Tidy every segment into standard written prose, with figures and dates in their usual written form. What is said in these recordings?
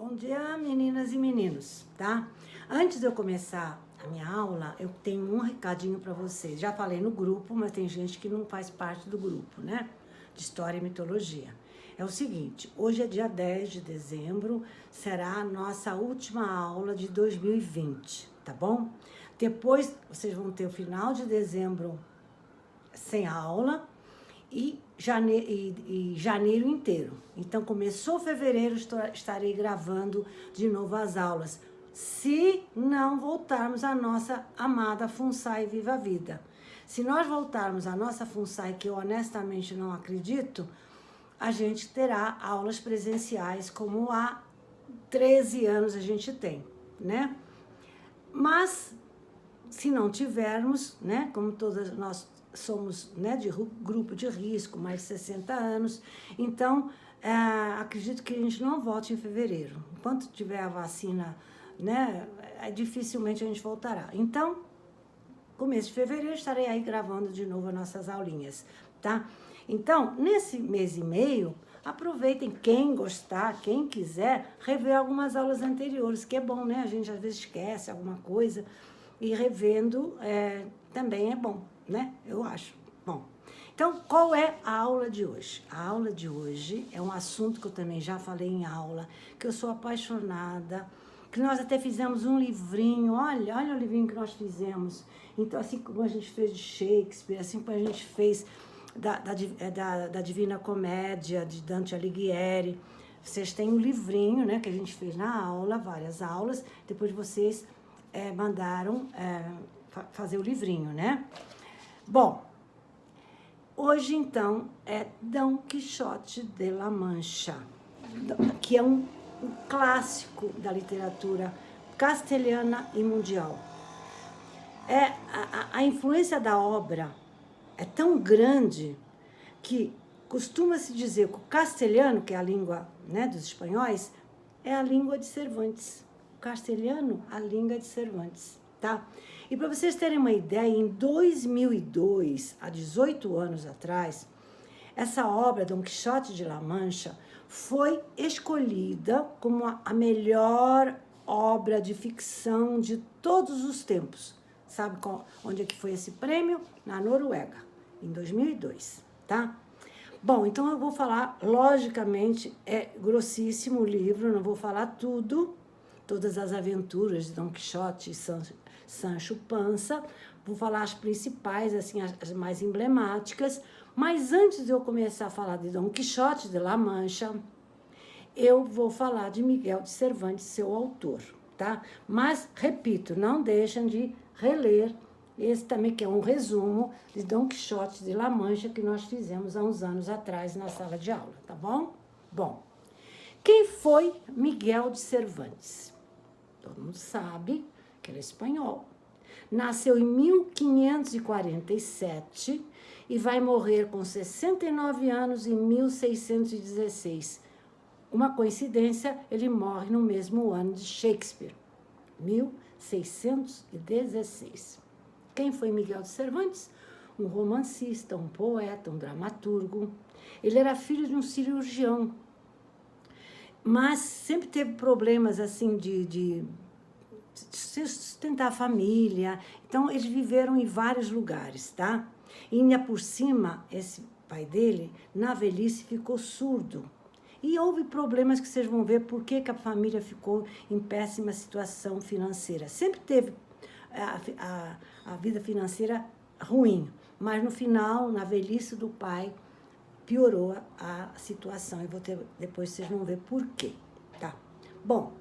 Bom dia, meninas e meninos, tá? Antes de eu começar a minha aula, eu tenho um recadinho para vocês. Já falei no grupo, mas tem gente que não faz parte do grupo, né? De História e Mitologia. É o seguinte, hoje é dia 10 de dezembro, será a nossa última aula de 2020, tá bom? Depois, vocês vão ter o final de dezembro sem aula e janeiro inteiro. Então, começou fevereiro, estarei gravando de novo as aulas, se não voltarmos à nossa amada FUNSAI Viva a Vida. Se nós voltarmos à nossa FUNSAI, que eu honestamente não acredito, a gente terá aulas presenciais como há 13 anos a gente tem, né? Mas, se não tivermos, né, como todas nós somos, né, de grupo de risco, mais de 60 anos, então, acredito que a gente não volte em fevereiro. Enquanto tiver a vacina, né, dificilmente a gente voltará. Então, começo de fevereiro, estarei aí gravando de novo as nossas aulinhas, tá? Então, nesse mês e meio, aproveitem, quem gostar, quem quiser, rever algumas aulas anteriores, que é bom, né? A gente às vezes esquece alguma coisa, e revendo também é bom, né? Eu acho. Bom, então, qual é a aula de hoje? A aula de hoje é um assunto que eu também já falei em aula, que eu sou apaixonada, que nós até fizemos um livrinho, olha o livrinho que nós fizemos. Então, assim como a gente fez de Shakespeare, assim como a gente fez da Divina Comédia, de Dante Alighieri, vocês têm um livrinho, né, que a gente fez na aula, várias aulas, depois vocês mandaram fazer o livrinho, né? Bom, hoje, então, é Dom Quixote de La Mancha, que é um clássico da literatura castelhana e mundial. A influência da obra é tão grande que costuma-se dizer que o castelhano, que é a língua, né, dos espanhóis, é a língua de Cervantes. O castelhano, a língua de Cervantes, tá? E para vocês terem uma ideia, em 2002, há 18 anos atrás, essa obra, Dom Quixote de La Mancha, foi escolhida como a melhor obra de ficção de todos os tempos. Sabe onde é que foi esse prêmio? Na Noruega, em 2002, tá? Bom, então eu vou falar, logicamente, é grossíssimo o livro, não vou falar tudo, todas as aventuras de Dom Quixote e Sancho Panza, vou falar as principais, assim, as mais emblemáticas, mas antes de eu começar a falar de Dom Quixote de La Mancha, eu vou falar de Miguel de Cervantes, seu autor, tá? Mas, repito, não deixem de reler esse também, que é um resumo de Dom Quixote de La Mancha, que nós fizemos há uns anos atrás na sala de aula, tá bom? Bom, quem foi Miguel de Cervantes? Todo mundo sabe que ele é espanhol. Nasceu em 1547 e vai morrer com 69 anos em 1616. Uma coincidência, ele morre no mesmo ano de Shakespeare, 1616. Quem foi Miguel de Cervantes? Um romancista, um poeta, um dramaturgo. Ele era filho de um cirurgião, mas sempre teve problemas assim de sustentar a família. Então, eles viveram em vários lugares, tá? E ainda por cima, esse pai dele, na velhice, ficou surdo. E houve problemas que vocês vão ver por que a família ficou em péssima situação financeira. Sempre teve a vida financeira ruim, mas no final, na velhice do pai, piorou a situação. E depois vocês vão ver por quê, tá? Bom,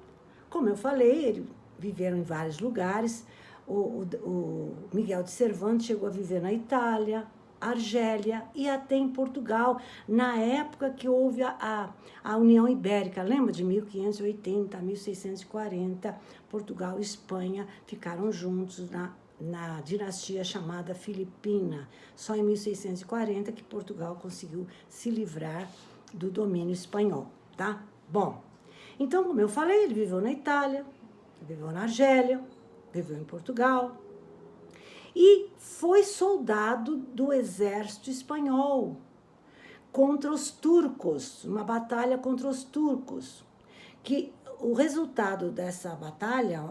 como eu falei, eles viveram em vários lugares. O Miguel de Cervantes chegou a viver na Itália, Argélia e até em Portugal, na época que houve a União Ibérica. Lembra de 1580, 1640, Portugal e Espanha ficaram juntos na dinastia chamada Filipina. Só em 1640 que Portugal conseguiu se livrar do domínio espanhol, tá? Bom, então, como eu falei, ele viveu na Itália, viveu na Argélia, viveu em Portugal, e foi soldado do exército espanhol contra os turcos, uma batalha contra os turcos, que o resultado dessa batalha,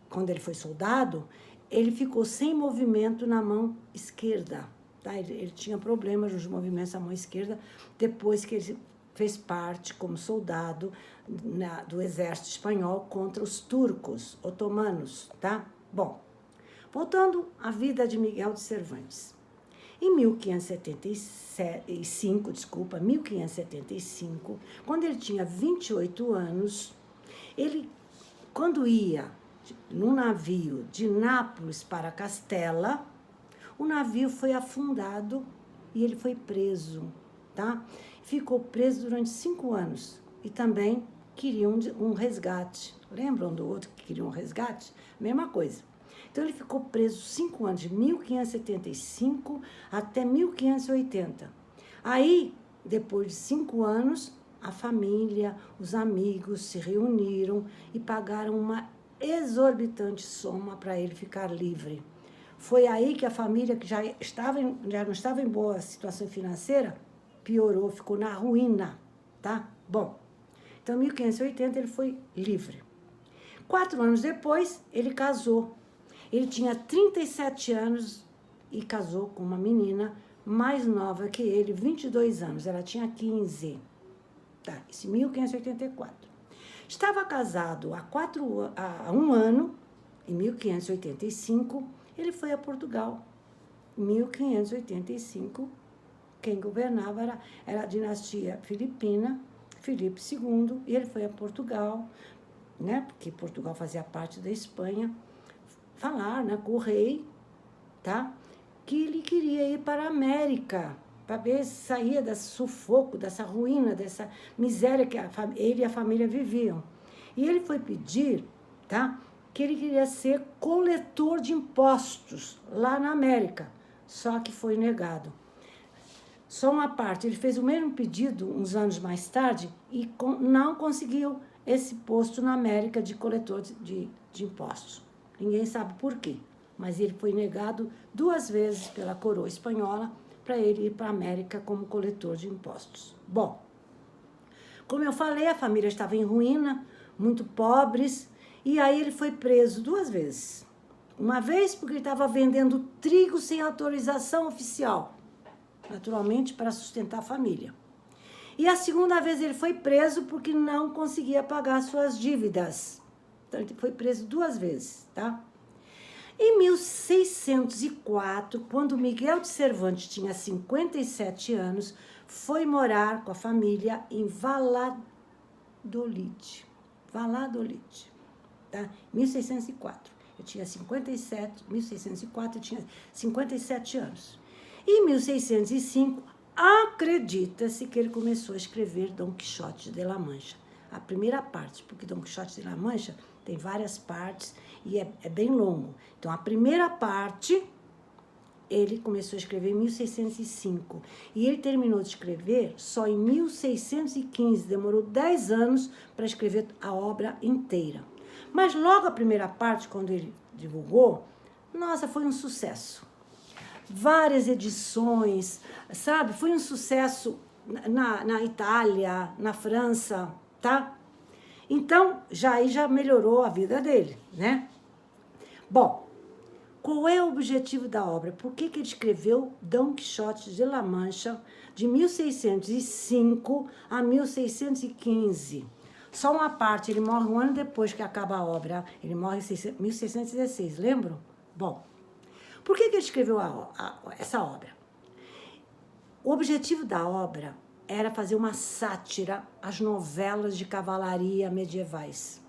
quando ele foi soldado, ele ficou sem movimento na mão esquerda. Tá? Ele tinha problemas nos movimentos da mão esquerda depois que ele fez parte como soldado do exército espanhol contra os turcos otomanos. Tá? Bom, voltando à vida de Miguel de Cervantes. Em 1575, quando ele tinha 28 anos, ele, quando ia num navio de Nápoles para Castela, o navio foi afundado e ele foi preso, tá? Ficou preso durante 5 anos e também queriam um resgate. Lembram do outro que queria um resgate? Mesma coisa. Então, ele ficou preso 5 anos, de 1575 até 1580. Aí, depois de 5 anos, a família, os amigos se reuniram e pagaram uma exorbitante soma para ele ficar livre. Foi aí que a família, que já não estava em boa situação financeira, piorou, ficou na ruína, tá? Bom, então, em 1580, ele foi livre. 4 anos depois, ele casou. Ele tinha 37 anos e casou com uma menina mais nova que ele, 22 anos. Ela tinha 15. Tá, isso em 1584. Estava casado há 1 ano, em 1585, ele foi a Portugal. Em 1585, quem governava era a dinastia filipina, Filipe II, e ele foi a Portugal, né, porque Portugal fazia parte da Espanha, falar, né, com o rei, tá? Que ele queria ir para a América, para ver se saía desse sufoco, dessa ruína, dessa miséria que ele e a família viviam. E ele foi pedir, tá? Que ele queria ser coletor de impostos lá na América, só que foi negado. Só uma parte, ele fez o mesmo pedido uns anos mais tarde e não conseguiu esse posto na América de coletor de impostos. Ninguém sabe por quê, mas ele foi negado 2 vezes pela coroa espanhola para ele ir para a América como coletor de impostos. Bom, como eu falei, a família estava em ruína, muito pobres, e aí ele foi preso 2 vezes. Uma vez porque ele estava vendendo trigo sem autorização oficial, naturalmente para sustentar a família. E a segunda vez ele foi preso porque não conseguia pagar suas dívidas. Então, ele foi preso 2 vezes, tá? Em 1604, quando Miguel de Cervantes tinha 57 anos, foi morar com a família em Valladolid. Valladolid, tá? 1604. Eu tinha 1604, eu tinha 57 anos. Em 1605, acredita-se que ele começou a escrever Dom Quixote de La Mancha. A primeira parte, porque Dom Quixote de La Mancha tem várias partes e é bem longo. Então, a primeira parte, ele começou a escrever em 1605. E ele terminou de escrever só em 1615. Demorou 10 anos para escrever a obra inteira. Mas logo a primeira parte, quando ele divulgou, nossa, foi um sucesso. Várias edições, sabe? Foi um sucesso na Itália, na França, tá? Então, já melhorou a vida dele, né? Bom, qual é o objetivo da obra? Por que ele escreveu Dom Quixote de La Mancha de 1605 a 1615? Só uma parte, ele morre 1 ano depois que acaba a obra. Ele morre em 1616, lembram? Bom, por que ele escreveu essa obra? O objetivo da obra era fazer uma sátira às novelas de cavalaria medievais.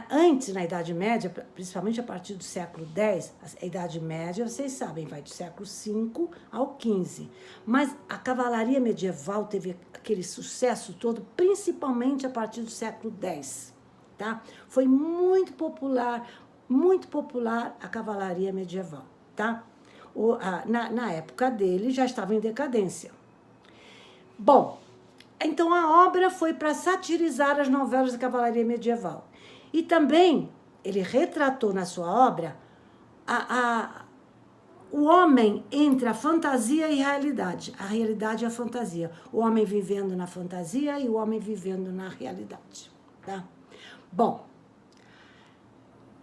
Antes, na Idade Média, principalmente a partir do século X, a Idade Média, vocês sabem, vai do século V ao XV. Mas a cavalaria medieval teve aquele sucesso todo, principalmente a partir do século X. Tá? Foi muito popular a cavalaria medieval. Tá? Na época dele, já estava em decadência. Bom, então a obra foi para satirizar as novelas da cavalaria medieval. E também ele retratou na sua obra o homem entre a fantasia e a realidade. A realidade e a fantasia. O homem vivendo na fantasia e o homem vivendo na realidade. Tá? Bom,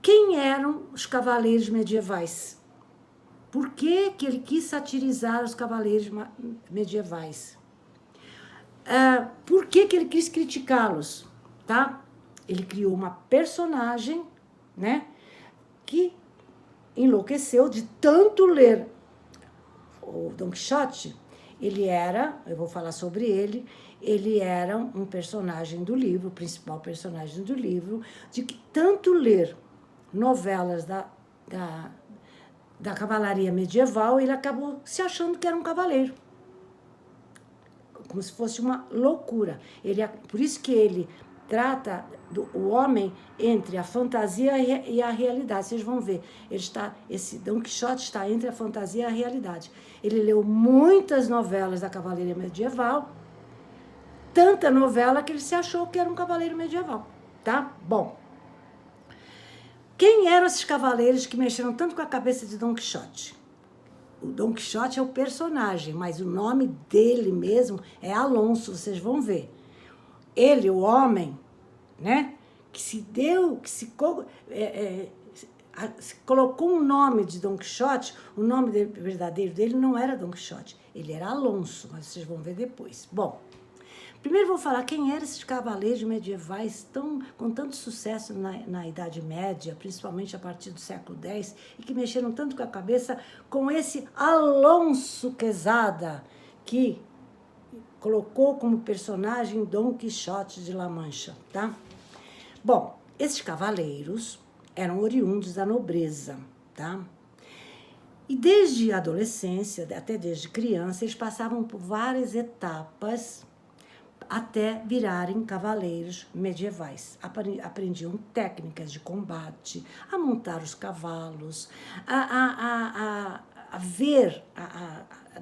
quem eram os cavaleiros medievais? Por que que ele quis satirizar os cavaleiros medievais? Por que que ele quis criticá-los? Tá? Ele criou uma personagem, né, que enlouqueceu de tanto ler o Dom Quixote. Ele era, eu vou falar sobre ele era um personagem do livro, o principal personagem do livro, de que tanto ler novelas da cavalaria medieval, ele acabou se achando que era um cavaleiro. Como se fosse uma loucura. Por isso que ele trata o homem entre a fantasia e a realidade. Vocês vão ver, esse Dom Quixote está entre a fantasia e a realidade. Ele leu muitas novelas da cavalaria medieval, tanta novela que ele se achou que era um cavaleiro medieval, tá? Bom, quem eram esses cavaleiros que mexeram tanto com a cabeça de Dom Quixote? O Dom Quixote é o personagem, mas o nome dele mesmo é Alonso, vocês vão ver. Ele, o homem, né, se colocou um nome de Dom Quixote, o nome verdadeiro dele não era Dom Quixote, ele era Alonso, mas vocês vão ver depois. Bom, primeiro vou falar quem eram esses cavaleiros medievais com tanto sucesso na Idade Média, principalmente a partir do século X, e que mexeram tanto com a cabeça com esse Alonso Quezada, que colocou como personagem Dom Quixote de La Mancha, tá? Bom, esses cavaleiros eram oriundos da nobreza, tá? E desde a adolescência, até desde criança, eles passavam por várias etapas até virarem cavaleiros medievais. Aprendiam técnicas de combate, a montar os cavalos, a ver,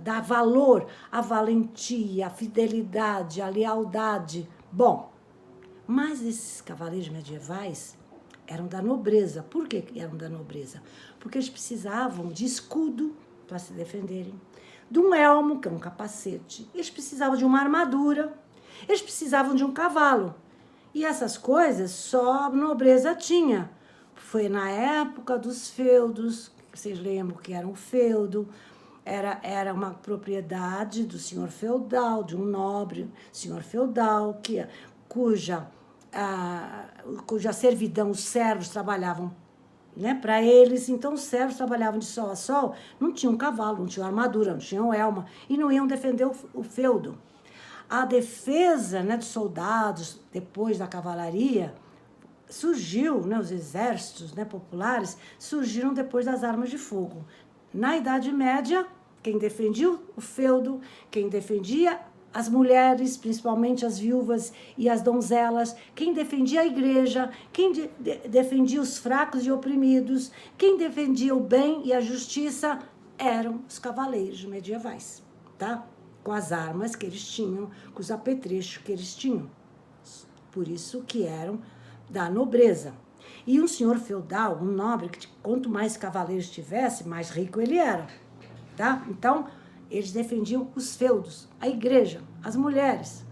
dar valor à valentia, à fidelidade, à lealdade. Bom, mas esses cavaleiros medievais eram da nobreza. Por que eram da nobreza? Porque eles precisavam de escudo para se defenderem, de um elmo, que é um capacete, eles precisavam de uma armadura, eles precisavam de um cavalo. E essas coisas só a nobreza tinha. Foi na época dos feudos, vocês lembram que era um feudo, era uma propriedade do senhor feudal, de um nobre senhor feudal, cuja servidão, os servos trabalhavam, né, para eles. Então os servos trabalhavam de sol a sol, não tinham cavalo, não tinham armadura, não tinham elma, e não iam defender o feudo. A defesa, né, dos soldados, depois da cavalaria, surgiu, né, os exércitos, né, populares, surgiram depois das armas de fogo. Na Idade Média, quem defendia o feudo, quem defendia as mulheres, principalmente as viúvas e as donzelas, quem defendia a igreja, quem defendia os fracos e oprimidos, quem defendia o bem e a justiça, eram os cavaleiros medievais, tá? Com as armas que eles tinham, com os apetrechos que eles tinham. Por isso que eram da nobreza. E um senhor feudal, um nobre, que quanto mais cavaleiros tivesse, mais rico ele era, tá? Então, eles defendiam os feudos, a igreja, as mulheres,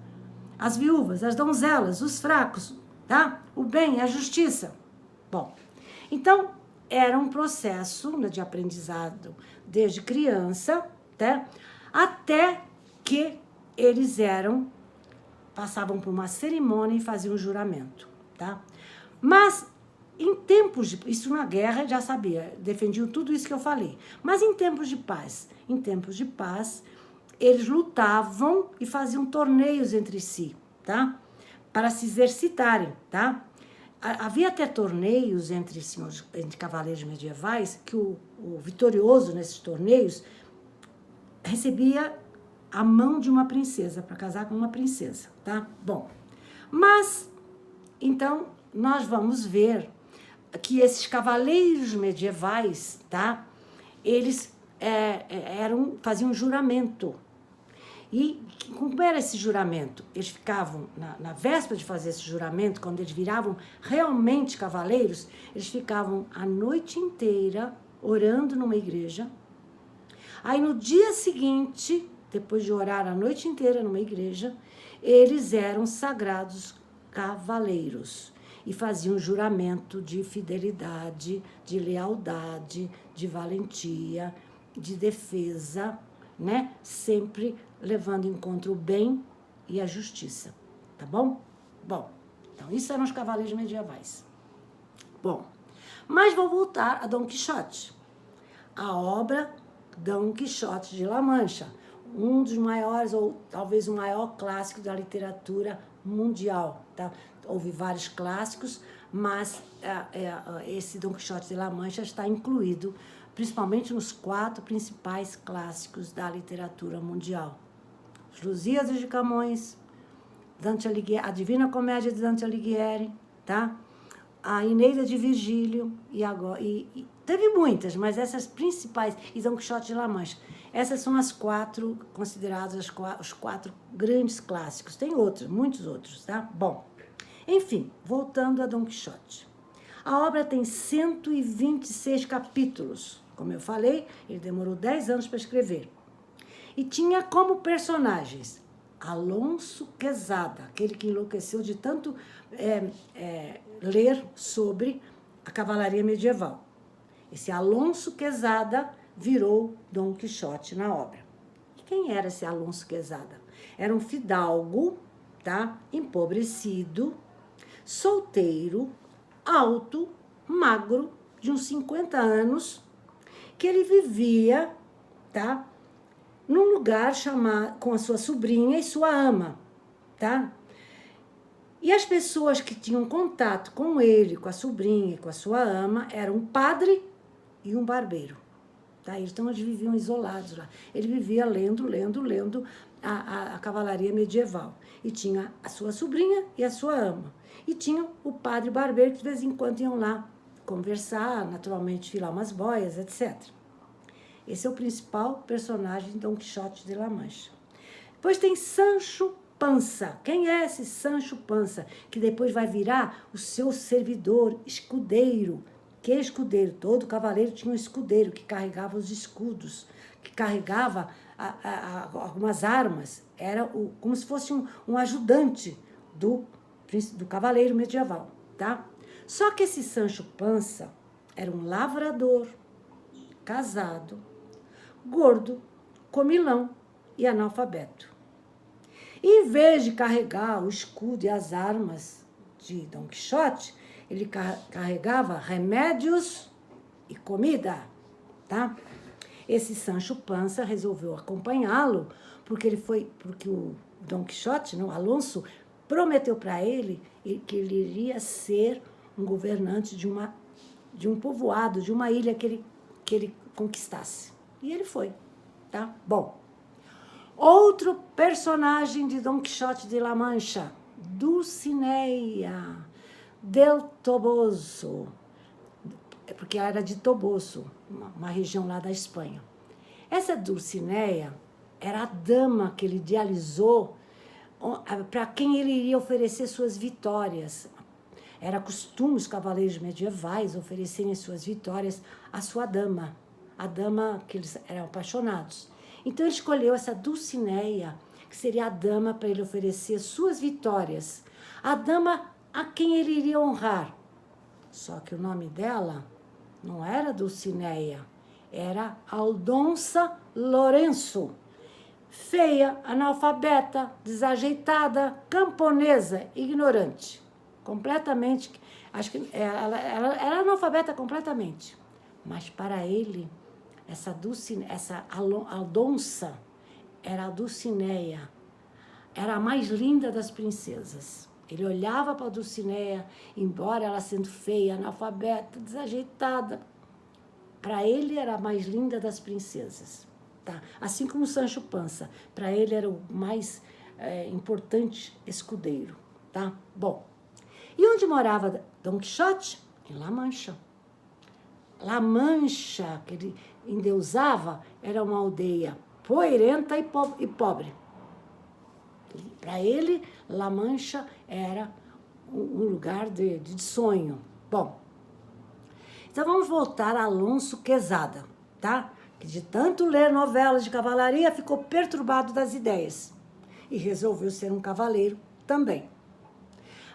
as viúvas, as donzelas, os fracos, tá? O bem, a justiça. Bom, então, era um processo, né, de aprendizado desde criança, tá? Até que eles passavam por uma cerimônia e faziam um juramento, tá? Mas, em tempos de... Isso na guerra já sabia, defendiam tudo isso que eu falei. Mas em tempos de paz, eles lutavam e faziam torneios entre si, tá? Para se exercitarem, tá? Havia até torneios entre cavaleiros medievais, que o vitorioso nesses torneios recebia a mão de uma princesa, para casar com uma princesa, tá? Bom, mas, então, nós vamos ver que esses cavaleiros medievais, tá? Eles faziam um juramento. E como era esse juramento? Eles ficavam, na véspera de fazer esse juramento, quando eles viravam realmente cavaleiros, eles ficavam a noite inteira orando numa igreja, Aí no dia seguinte, depois de orar a noite inteira numa igreja, eles eram sagrados cavaleiros e faziam juramento de fidelidade, de lealdade, de valentia, de defesa, né? Sempre levando em conta o bem e a justiça, tá bom? Bom, então isso eram os cavaleiros medievais. Bom, mas vou voltar a Dom Quixote. A obra Dom Quixote de La Mancha, um dos maiores, ou talvez o maior clássico da literatura mundial, tá? Houve vários clássicos, mas esse Dom Quixote de La Mancha está incluído principalmente nos 4 principais clássicos da literatura mundial. Os Lusíadas de Camões, Dante Alighieri, a Divina Comédia de Dante Alighieri, tá? A Eneida de Virgílio, e teve muitas, mas essas principais, e Dom Quixote de La Mancha. Essas são as 4 consideradas os 4 grandes clássicos. Tem outros, muitos outros, tá? Bom, enfim, voltando a Dom Quixote. A obra tem 126 capítulos. Como eu falei, ele demorou 10 anos para escrever. E tinha como personagens Alonso Quezada, aquele que enlouqueceu de tanto ler sobre a cavalaria medieval. Esse Alonso Quezada virou Dom Quixote na obra. E quem era esse Alonso Quezada? Era um fidalgo, tá? Empobrecido, solteiro, alto, magro, de uns 50 anos, que ele vivia, tá? Num lugar chamado, com a sua sobrinha e sua ama, tá? E as pessoas que tinham contato com ele, com a sobrinha e com a sua ama, eram um padre e um barbeiro, tá? Então eles viviam isolados lá. Ele vivia lendo a cavalaria medieval. E tinha a sua sobrinha e a sua ama. E tinha o padre barbeiro que de vez em quando iam lá conversar, naturalmente filar umas boias, etc. Esse é o principal personagem de Dom Quixote de La Mancha. Depois tem Sancho Panza. Quem é esse Sancho Panza? Que depois vai virar o seu servidor, escudeiro. Que escudeiro? Todo cavaleiro tinha um escudeiro que carregava os escudos, que carregava algumas armas. Era como se fosse um ajudante do cavaleiro medieval, tá? Só que esse Sancho Panza era um lavrador, casado, gordo, comilão e analfabeto. E, em vez de carregar o escudo e as armas de Dom Quixote, ele carregava remédios e comida, tá? Esse Sancho Panza resolveu acompanhá-lo porque o Dom Quixote, não, Alonso, prometeu para ele que ele iria ser um governante de um povoado, de uma ilha que ele conquistasse. E ele foi, tá? Bom, outro personagem de Dom Quixote de La Mancha, Dulcinea del Toboso, porque ela era de Toboso, uma região lá da Espanha. Essa Dulcinea era a dama que ele idealizou para quem ele iria oferecer suas vitórias. Era costume os cavaleiros medievais oferecerem suas vitórias à sua dama, a dama que eles eram apaixonados. Então ele escolheu essa Dulcinea, que seria a dama para ele oferecer suas vitórias, a dama a quem ele iria honrar. Só que o nome dela não era Dulcinea, era Aldonza Lourenço. Feia, analfabeta, desajeitada, camponesa, ignorante. Completamente, acho que ela era analfabeta completamente. Mas para ele, essa Aldonza era a Dulcinea, era a mais linda das princesas. Ele olhava para a Dulcinea, embora ela sendo feia, analfabeta, desajeitada, para ele era a mais linda das princesas. Tá? Assim como Sancho Panza, para ele era o mais importante escudeiro. Tá? Bom, e onde morava Dom Quixote? Em La Mancha. La Mancha, que ele endeusava, era uma aldeia poeirenta e pobre. Para ele, La Mancha era um lugar de sonho. Bom, então vamos voltar a Alonso Quezada, tá? que de tanto ler novelas de cavalaria ficou perturbado das ideias e resolveu ser um cavaleiro também.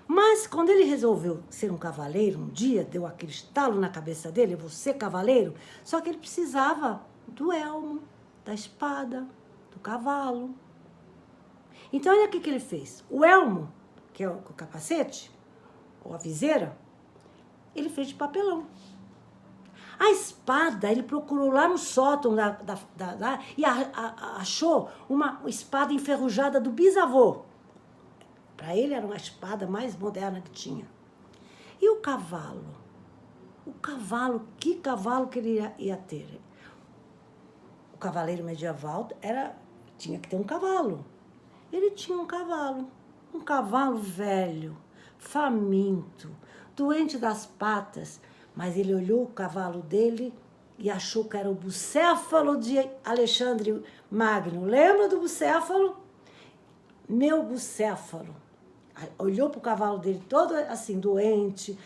Mas quando ele resolveu ser um cavaleiro, um dia deu aquele estalo na cabeça dele, eu vou ser cavaleiro, só que ele precisava do elmo, da espada, do cavalo. Então olha o que ele fez. O elmo, que é o capacete, ou a viseira, ele fez de papelão. A espada, ele procurou lá no sótão e achou uma espada enferrujada do bisavô. Para ele era uma espada mais moderna que tinha. E o cavalo? O cavalo, que cavalo que ele ia ter? O cavaleiro medieval tinha que ter um cavalo. Ele tinha um cavalo velho, faminto, doente das patas, mas ele olhou o cavalo dele e achou que era o bucéfalo de Alexandre Magno. Lembra do bucéfalo? Meu bucéfalo. Olhou para o cavalo dele todo assim, doente,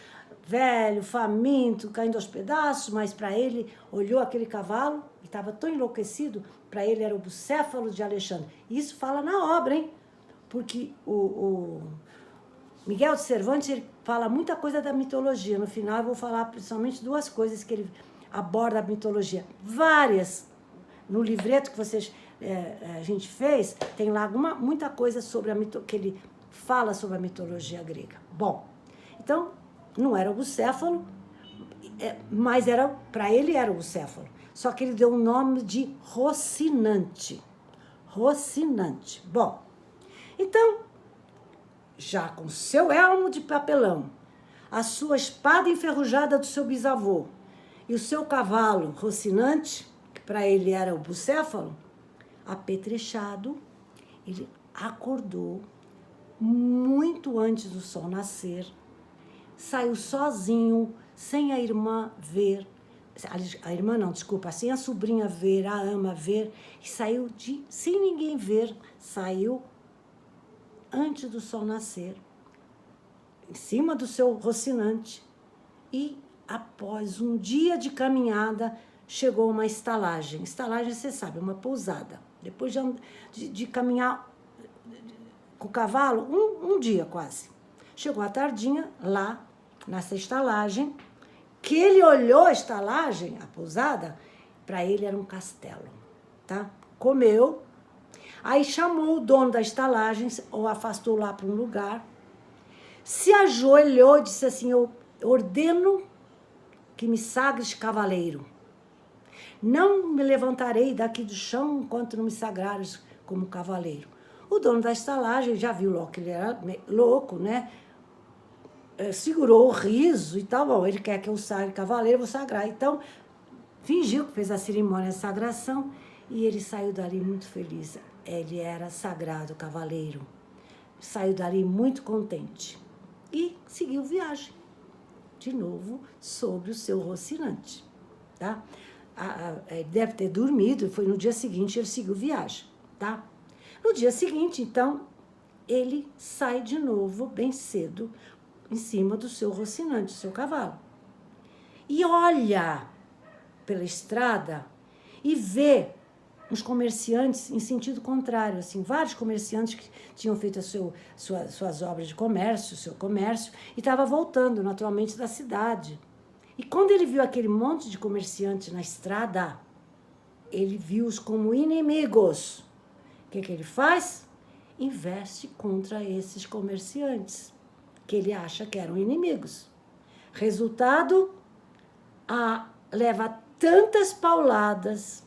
velho, faminto, caindo aos pedaços, mas para ele, olhou aquele cavalo e estava tão enlouquecido, para ele era o bucéfalo de Alexandre. Isso fala na obra, hein? Porque o Miguel de Cervantes, ele fala muita coisa da mitologia. No final eu vou falar principalmente duas coisas que ele aborda a mitologia. Várias. No livreto que a gente fez, tem lá muita coisa sobre que ele fala sobre a mitologia grega. Bom, então, não era o bucéfalo, mas para ele era o bucéfalo. Só que ele deu o nome de Rocinante. Rocinante. Bom, então, já com seu elmo de papelão, a sua espada enferrujada do seu bisavô e o seu cavalo Rocinante, que para ele era o bucéfalo, apetrechado, ele acordou muito antes do sol nascer, saiu sozinho, sem a irmã ver, sem a sobrinha ver, a ama ver, e saiu sem ninguém ver, saiu antes do sol nascer, em cima do seu Rocinante, e após um dia de caminhada, chegou a uma estalagem. Estalagem, você sabe, uma pousada. Depois de caminhar com o cavalo, um dia quase. Chegou à tardinha, lá, nessa estalagem, que ele olhou a estalagem, a pousada, para ele era um castelo, tá? Comeu, aí chamou o dono da estalagem, ou afastou lá para um lugar, se ajoelhou e disse assim, eu ordeno que me sagres cavaleiro. Não me levantarei daqui do chão enquanto não me sagrares como cavaleiro. O dono da estalagem já viu logo que ele era louco, né? Segurou o riso e tal. Bom, ele quer que eu sagre cavaleiro, vou sagrar. Então, fingiu que fez a cerimônia de sagração e ele saiu dali muito feliz. Ele era sagrado cavaleiro. Saiu dali muito contente. E seguiu viagem. De novo, sobre o seu Rocinante. Tá? Ele deve ter dormido, foi no dia seguinte ele seguiu viagem. Tá? No dia seguinte, então, ele sai de novo, bem cedo, em cima do seu Rocinante, do seu cavalo. E olha pela estrada e vê uns comerciantes em sentido contrário, assim, vários comerciantes que tinham feito suas obras de comércio, seu comércio, e estava voltando, naturalmente, da cidade. E quando ele viu aquele monte de comerciantes na estrada, ele viu-os como inimigos. O que ele faz? Investe contra esses comerciantes, que ele acha que eram inimigos. Resultado, leva tantas pauladas,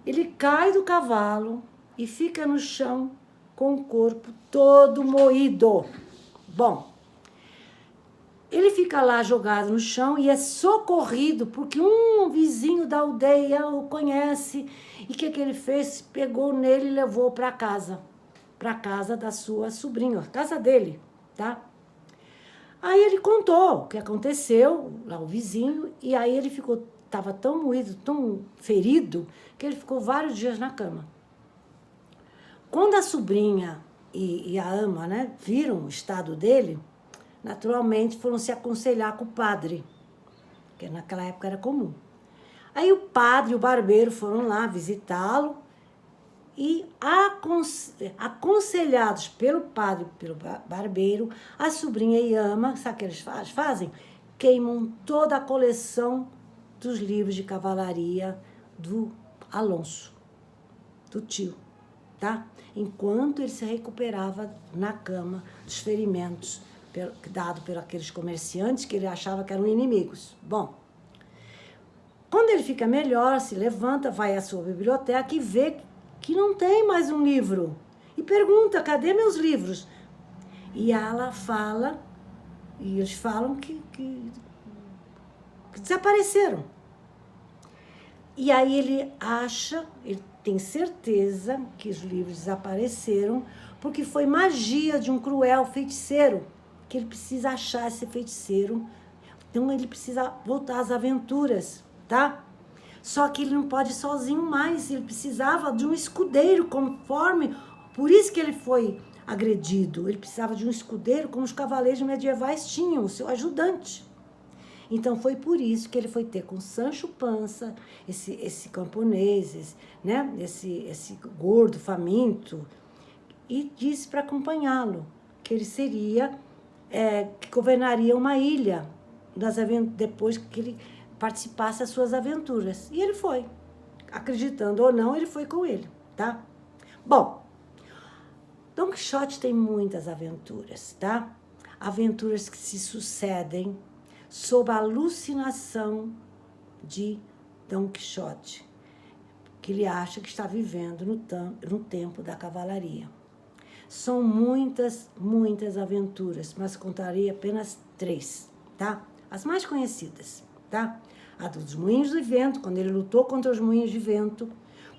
ele cai do cavalo e fica no chão com o corpo todo moído. Bom, ele fica lá jogado no chão e é socorrido porque um vizinho da aldeia o conhece. E o que ele fez? Pegou nele e levou para casa da sua sobrinha, a casa dele, tá? Aí ele contou o que aconteceu, lá o vizinho, e aí ele estava tão moído, tão ferido, que ele ficou vários dias na cama. Quando a sobrinha e a ama, né, viram o estado dele, naturalmente foram se aconselhar com o padre, que naquela época era comum. Aí o padre e o barbeiro foram lá visitá-lo e aconselhados pelo padre e pelo barbeiro, a sobrinha Yama, sabe o que eles fazem? Queimam toda a coleção dos livros de cavalaria do Alonso, do tio, tá? Enquanto ele se recuperava na cama dos ferimentos dados por aqueles comerciantes que ele achava que eram inimigos. Bom, quando ele fica melhor, se levanta, vai à sua biblioteca e vê que não tem mais um livro. E pergunta, cadê meus livros? E ela fala, e eles falam que desapareceram. E aí ele acha, ele tem certeza que os livros desapareceram porque foi magia de um cruel feiticeiro, que ele precisa achar esse feiticeiro. Então ele precisa voltar às aventuras, tá? Só que ele não pode ir sozinho mais, ele precisava de um escudeiro, conforme, por isso que ele foi agredido. Ele precisava de um escudeiro como os cavaleiros medievais tinham, o seu ajudante. Então foi por isso que ele foi ter com Sancho Panza, esse camponês, né? esse gordo, faminto, e disse para acompanhá-lo, que ele seria, que governaria uma ilha depois que ele participasse das suas aventuras. E ele foi. Acreditando ou não, ele foi com ele, tá? Bom, Don Quixote tem muitas aventuras, tá? Aventuras que se sucedem sob a alucinação de Don Quixote, que ele acha que está vivendo no tempo da cavalaria. São muitas, muitas aventuras, mas contarei apenas 3, tá? As mais conhecidas, tá? A dos moinhos de vento, quando ele lutou contra os moinhos de vento,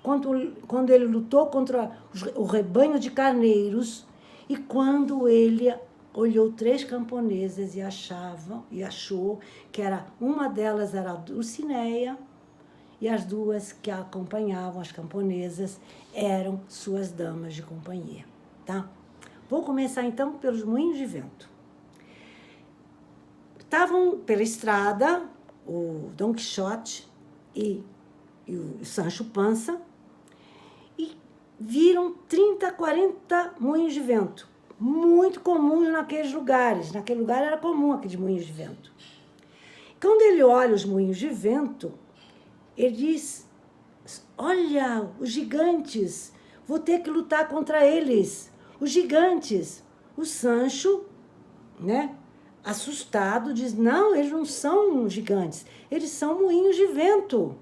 quando ele lutou contra o rebanho de carneiros e quando ele olhou 3 camponesas e achou que uma delas era a Dulcineia e as 2 que a acompanhavam, as camponesas, eram suas damas de companhia, tá? Vou começar então pelos moinhos de vento. Estavam pela estrada o Don Quixote e o Sancho Panza e viram 30, 40 moinhos de vento, muito comuns naqueles lugares. Naquele lugar era comum aqueles moinhos de vento. Quando ele olha os moinhos de vento, ele diz, olha, os gigantes, vou ter que lutar contra eles, os gigantes. O Sancho, né, assustado, diz, não, eles não são gigantes, eles são moinhos de vento.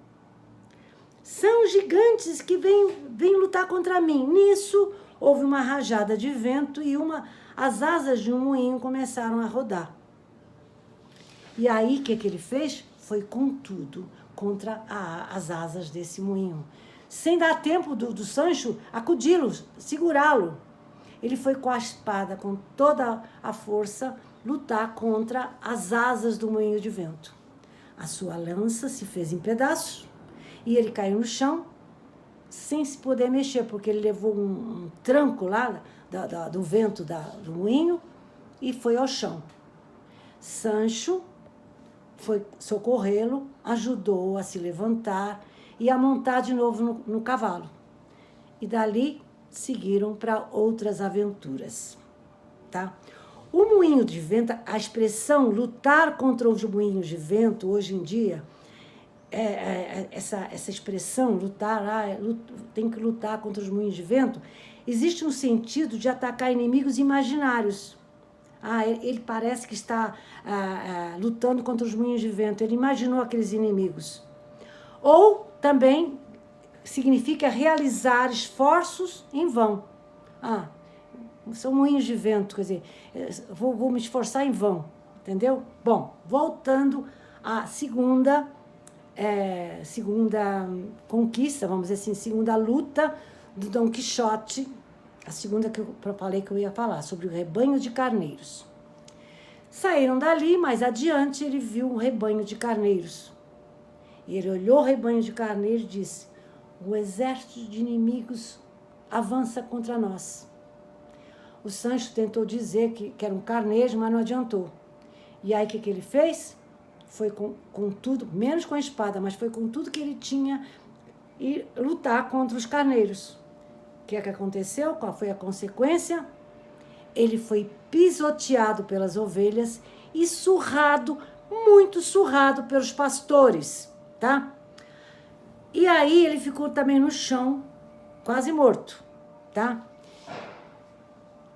São gigantes que vêm lutar contra mim. Nisso, houve uma rajada de vento e as asas de um moinho começaram a rodar. E aí, o que ele fez? Foi com tudo contra as asas desse moinho. Sem dar tempo do Sancho acudi-lo, segurá-lo. Ele foi com a espada, com toda a força, lutar contra as asas do moinho de vento. A sua lança se fez em pedaços e ele caiu no chão sem se poder mexer, porque ele levou um tranco lá do vento do moinho e foi ao chão. Sancho foi socorrê-lo, ajudou a se levantar e a montar de novo no cavalo. E dali seguiram para outras aventuras, tá? O moinho de vento, a expressão lutar contra os moinhos de vento, hoje em dia, essa expressão, lutar, tem que lutar contra os moinhos de vento, existe no sentido de atacar inimigos imaginários. Ele parece que está lutando contra os moinhos de vento, ele imaginou aqueles inimigos. Ou também significa realizar esforços em vão. São moinhos de vento, quer dizer, vou me esforçar em vão, entendeu? Bom, voltando à segunda conquista, vamos dizer assim, segunda luta do Don Quixote, a segunda que eu falei que eu ia falar, sobre o rebanho de carneiros. Saíram dali, mais adiante ele viu um rebanho de carneiros. E ele olhou o rebanho de carneiros e disse, o exército de inimigos avança contra nós. O Sancho tentou dizer que era um carneiro, mas não adiantou. E aí o que ele fez? foi com tudo, menos com a espada, mas foi com tudo que ele tinha e lutar contra os carneiros. O que é que aconteceu? Qual foi a consequência? Ele foi pisoteado pelas ovelhas e surrado, muito surrado pelos pastores, tá? E aí ele ficou também no chão, quase morto, tá?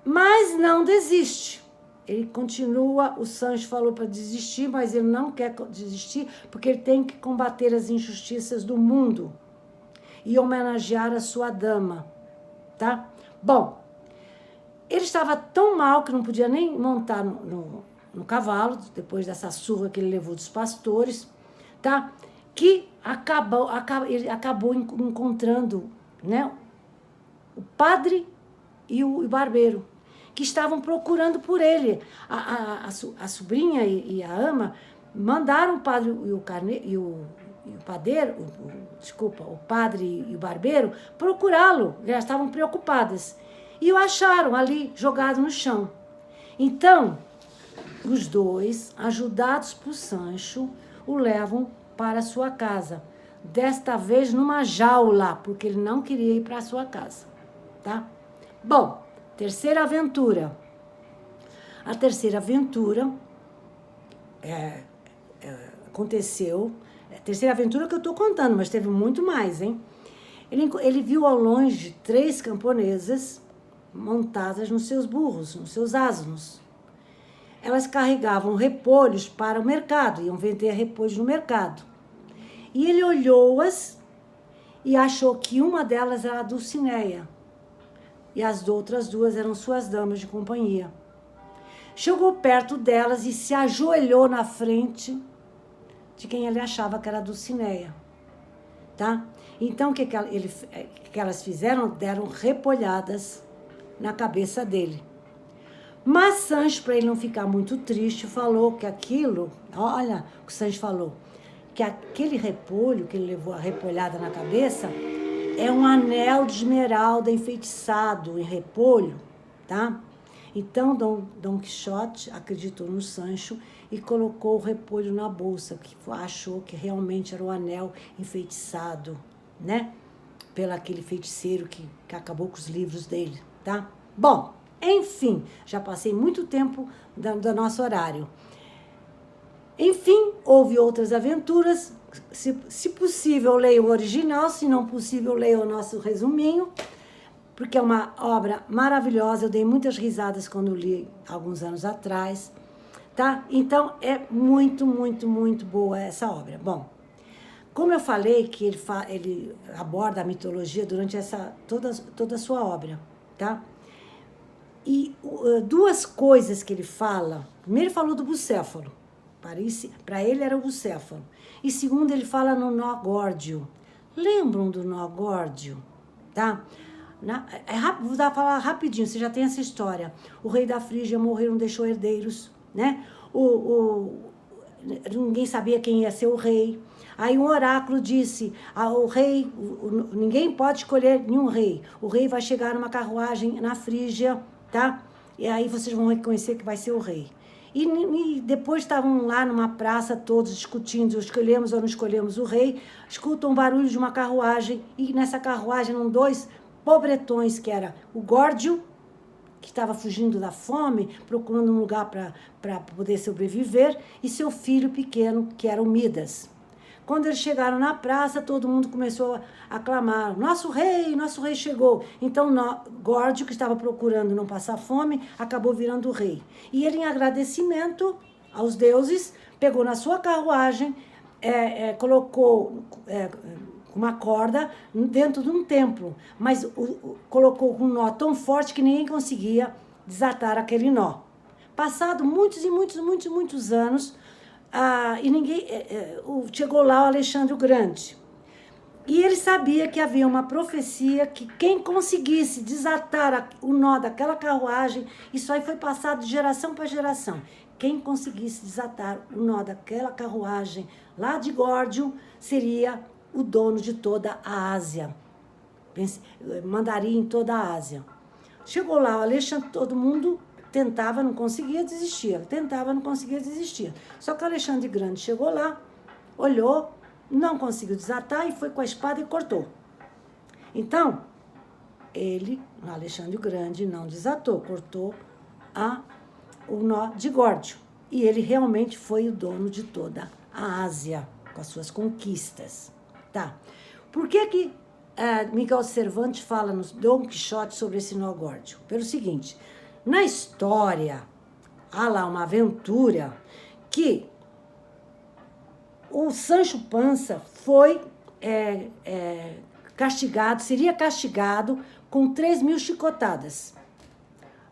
Mas não desiste. Ele continua, o Sancho falou para desistir, mas ele não quer desistir, porque ele tem que combater as injustiças do mundo e homenagear a sua dama, tá? Bom, ele estava tão mal que não podia nem montar no cavalo, depois dessa surra que ele levou dos pastores, tá? Que ele acabou encontrando, né, o padre e o barbeiro, que estavam procurando por ele. A sobrinha e a ama mandaram o padre e o padeiro, o padre e o barbeiro procurá-lo. Elas estavam preocupadas. E o acharam ali, jogado no chão. Então, os dois, ajudados por Sancho, o levam para a sua casa. Desta vez numa jaula, porque ele não queria ir para a sua casa, tá? Bom, terceira aventura. A terceira aventura aconteceu. A terceira aventura que eu estou contando, mas teve muito mais, hein? Ele viu ao longe 3 camponesas montadas nos seus burros, nos seus asnos. Elas carregavam repolhos para o mercado, iam vender repolhos no mercado. E ele olhou-as e achou que uma delas era a Dulcineia e as outras 2 eram suas damas de companhia. Chegou perto delas e se ajoelhou na frente de quem ele achava que era a Dulcineia, tá? Então, o que elas fizeram? Deram repolhadas na cabeça dele. Mas Sancho, para ele não ficar muito triste, falou que aquilo, olha o que Sancho falou, que aquele repolho que ele levou a repolhada na cabeça é um anel de esmeralda enfeitiçado em repolho, tá? Então, Dom Quixote acreditou no Sancho e colocou o repolho na bolsa, que achou que realmente era o anel enfeitiçado, né? Pelo aquele feiticeiro que acabou com os livros dele, tá? Bom, enfim, já passei muito tempo do nosso horário. Enfim, houve outras aventuras. Se possível, leia o original. Se não possível, leia o nosso resuminho, porque é uma obra maravilhosa. Eu dei muitas risadas quando li alguns anos atrás, tá? Então, é muito, muito, muito boa essa obra. Bom, como eu falei que ele aborda a mitologia durante toda a sua obra, tá? E 2 coisas que ele fala. Primeiro, ele falou do bucéfalo. Para ele era o bucéfalo. E segundo, ele fala no nó górdio. Lembram do nó górdio? Tá? Vou falar rapidinho, você já tem essa história. O rei da Frígia morreu, não deixou herdeiros, né? Ninguém sabia quem ia ser o rei. Aí um oráculo disse, o rei, ninguém pode escolher nenhum rei. O rei vai chegar numa carruagem na Frígia, tá? E aí vocês vão reconhecer que vai ser o rei. E depois estavam lá numa praça todos discutindo, escolhemos ou não escolhemos o rei, escutam um barulho de uma carruagem, e nessa carruagem eram 2 pobretões, que era o Górdio, que estava fugindo da fome, procurando um lugar para poder sobreviver, e seu filho pequeno, que era o Midas. Quando eles chegaram na praça, todo mundo começou a clamar, nosso rei chegou. Então, Górdio, que estava procurando não passar fome, acabou virando o rei. E ele, em agradecimento aos deuses, pegou na sua carruagem, colocou uma corda dentro de um templo, mas colocou um nó tão forte que ninguém conseguia desatar aquele nó. Passado muitos e muitos anos, chegou lá o Alexandre o Grande. E ele sabia que havia uma profecia que quem conseguisse desatar o nó daquela carruagem, isso aí foi passado de geração para geração. Quem conseguisse desatar o nó daquela carruagem lá de Górdio seria o dono de toda a Ásia. Mandaria em toda a Ásia. Chegou lá o Alexandre, todo mundo tentava, não conseguia, desistia. Tentava, não conseguia, desistia. Só que o Alexandre Grande chegou lá, olhou, não conseguiu desatar e foi com a espada e cortou. Então, ele, o Alexandre Grande, não desatou, cortou o nó de Górdio. E ele realmente foi o dono de toda a Ásia, com as suas conquistas. Tá. Por que Miguel Cervantes fala no Dom Quixote sobre esse nó Górdio? Pelo seguinte, na história, há lá uma aventura que o Sancho Panza foi castigado, seria castigado com 3.000 chicotadas.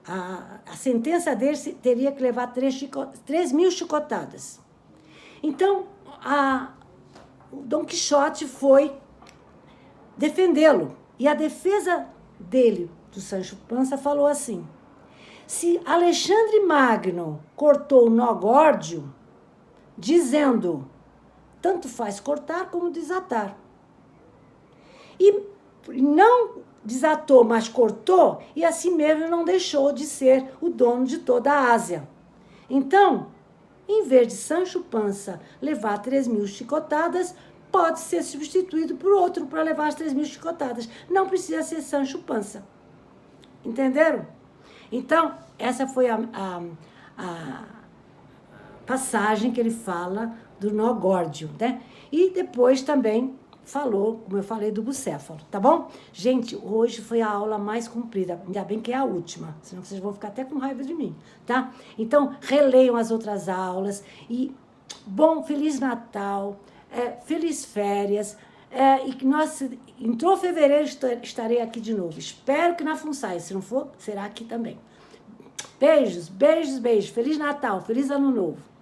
A sentença dele teria que levar 3.000 chicotadas. Então, o Dom Quixote foi defendê-lo. E a defesa dele, do Sancho Panza, falou assim: se Alexandre Magno cortou o nó Górdio, dizendo, tanto faz cortar como desatar. E não desatou, mas cortou, e assim mesmo não deixou de ser o dono de toda a Ásia. Então, em vez de Sancho Panza levar 3.000 chicotadas, pode ser substituído por outro para levar as 3.000 chicotadas. Não precisa ser Sancho Panza. Entenderam? Então, essa foi a passagem que ele fala do nó Górdio, né? E depois também falou, como eu falei, do bucéfalo, tá bom? Gente, hoje foi a aula mais comprida, ainda bem que é a última, senão vocês vão ficar até com raiva de mim, tá? Então, releiam as outras aulas e Feliz Natal, feliz férias, e que entrou fevereiro, estarei aqui de novo. Espero que na FUNSAI, se não for, será aqui também. Beijos, beijos, beijos. Feliz Natal, feliz Ano Novo.